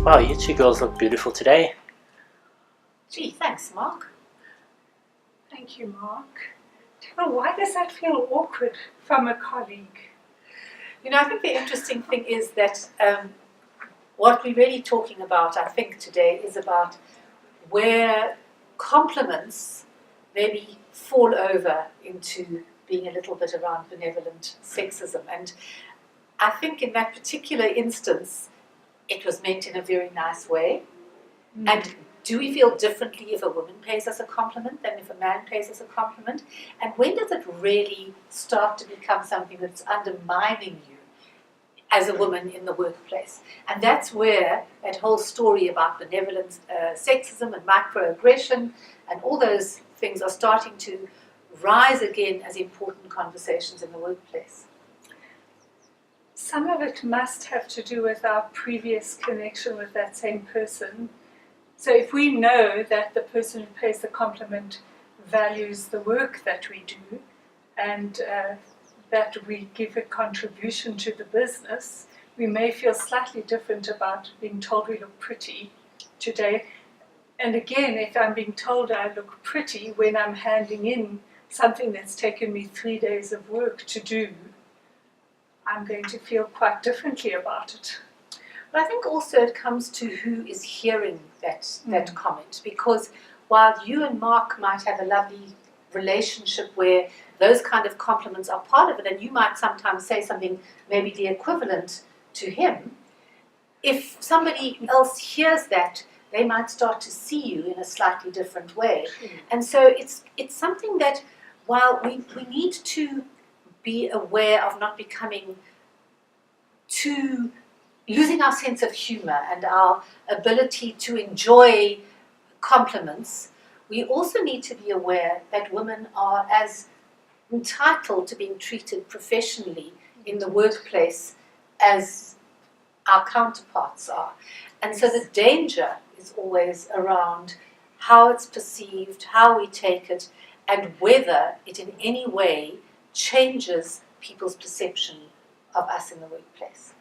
Wow, you two girls look beautiful today. Gee, thanks, Mark. Thank you, Mark. Tell, why does that feel awkward from a colleague? You know, I think the interesting thing is that what we're really talking about, I think, today is about where compliments maybe fall over into being a little bit around benevolent sexism. And I think in that particular instance, it was meant in a very nice way. And do we feel differently if a woman pays us a compliment than if a man pays us a compliment? And when does it really start to become something that's undermining you as a woman in the workplace? And that's where that whole story about benevolent sexism and microaggression and all those things are starting to rise again as important conversations in the workplace. Some of it must have to do with our previous connection with that same person. So if we know that the person who pays the compliment values the work that we do and that we give a contribution to the business, we may feel slightly different about being told we look pretty today. And again, if I'm being told I look pretty when I'm handing in something that's taken me 3 days of work to do, I'm going to feel quite differently about it. But I think also it comes to who is hearing that comment, because while you and Mark might have a lovely relationship where those kind of compliments are part of it, and you might sometimes say something maybe the equivalent to him, if somebody else hears that, they might start to see you in a slightly different way. And so it's something that while we need to be aware of not becoming too losing our sense of humor and our ability to enjoy compliments, we also need to be aware that women are as entitled to being treated professionally in the workplace as our counterparts are. And so the danger is always around how it's perceived, how we take it, and whether it in any way changes people's perception of us in the workplace.